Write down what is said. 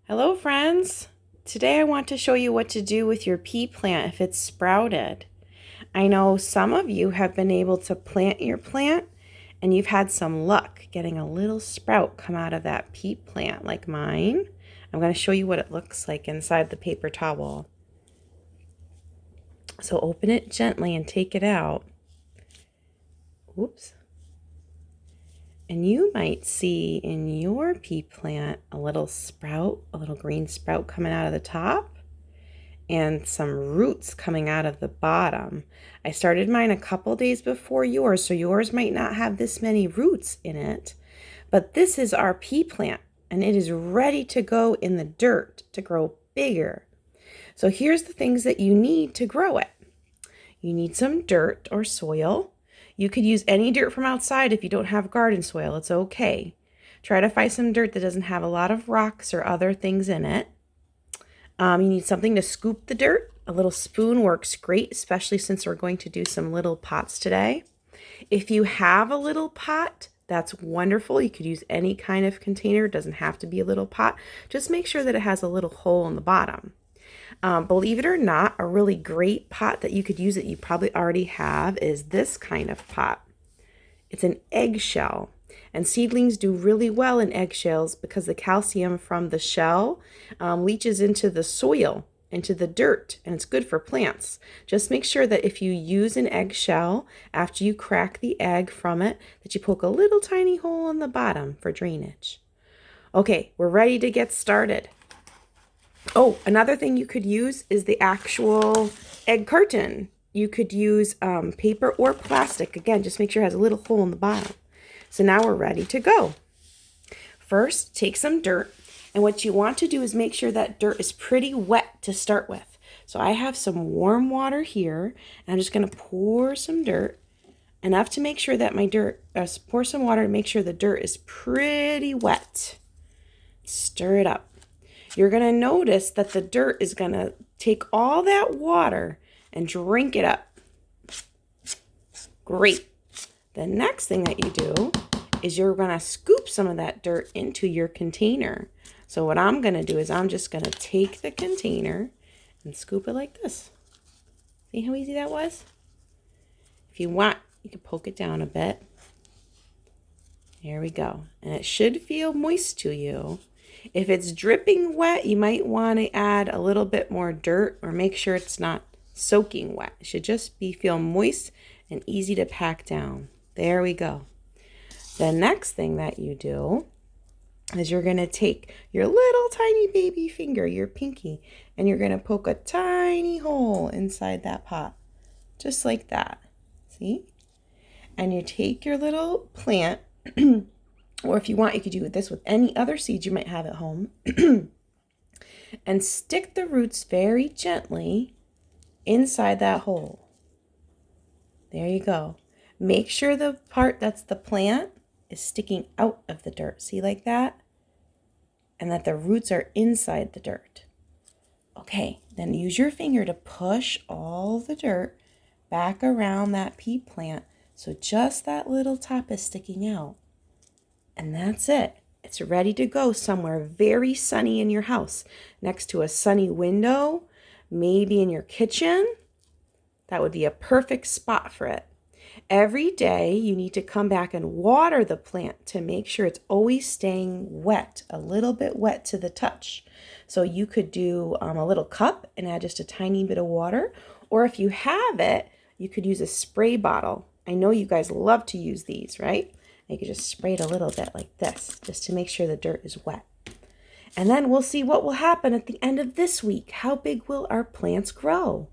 Hello friends! Today I want to show you what to do with your pea plant if it's sprouted. I know some of you have been able to plant your plant and you've had some luck getting a little sprout come out of that pea plant like mine. I'm going to show you what it looks like inside the paper towel. So open it gently and take it out. Oops. And you might see in your pea plant a little sprout, a little green sprout coming out of the top and some roots coming out of the bottom. I started mine a couple days before yours, so yours might not have this many roots in it. But this is our pea plant and it is ready to go in the dirt to grow bigger. So here's the things that you need to grow it. You need some dirt or soil. You could use any dirt from outside if you don't have garden soil. It's okay. Try to find some dirt that doesn't have a lot of rocks or other things in it. You need something to scoop the dirt. A little spoon works great, especially since we're going to do some little pots today. If you have a little pot, that's wonderful. You could use any kind of container. It doesn't have to be a little pot. Just make sure that it has a little hole in the bottom. Believe it or not, a really great pot that you could use that you probably already have is this kind of pot. It's an eggshell, and seedlings do really well in eggshells because the calcium from the shell leaches into the soil, into the dirt, and it's good for plants. Just make sure that if you use an eggshell, after you crack the egg from it, that you poke a little tiny hole in the bottom for drainage. Okay, we're ready to get started. Oh, another thing you could use is the actual egg carton. You could use paper or plastic. Again, just make sure it has a little hole in the bottom. So now we're ready to go. First, take some dirt. And what you want to do is make sure that dirt is pretty wet to start with. So I have some warm water here. And I'm just going to pour some dirt. Enough to make sure that pour some water to make sure the dirt is pretty wet. Stir it up. You're going to notice that the dirt is going to take all that water and drink it up. Great. The next thing that you do is you're going to scoop some of that dirt into your container. So what I'm going to do is I'm just going to take the container and scoop it like this. See how easy that was? If you want, you can poke it down a bit. There we go. And it should feel moist to you. If it's dripping wet, you might want to add a little bit more dirt or make sure it's not soaking wet. It should just feel moist and easy to pack down. There we go. The next thing that you do is you're going to take your little tiny baby finger, your pinky, and you're going to poke a tiny hole inside that pot. Just like that. See? And you take your little plant or if you want, you could do this with any other seeds you might have at home. And stick the roots very gently inside that hole. There you go. Make sure the part that's the plant is sticking out of the dirt. See, like that? And that the roots are inside the dirt. Okay, then use your finger to push all the dirt back around that pea plant so just that little top is sticking out. And that's it. It's ready to go somewhere very sunny in your house, next to a sunny window, maybe in your kitchen. That would be a perfect spot for it. Every day you need to come back and water the plant to make sure it's always staying wet, a little bit wet to the touch. So you could do a little cup and add just a tiny bit of water. Or if you have it, you could use a spray bottle. I know you guys love to use these, right? You could just spray it a little bit like this, just to make sure the dirt is wet. And then we'll see what will happen at the end of this week. How big will our plants grow?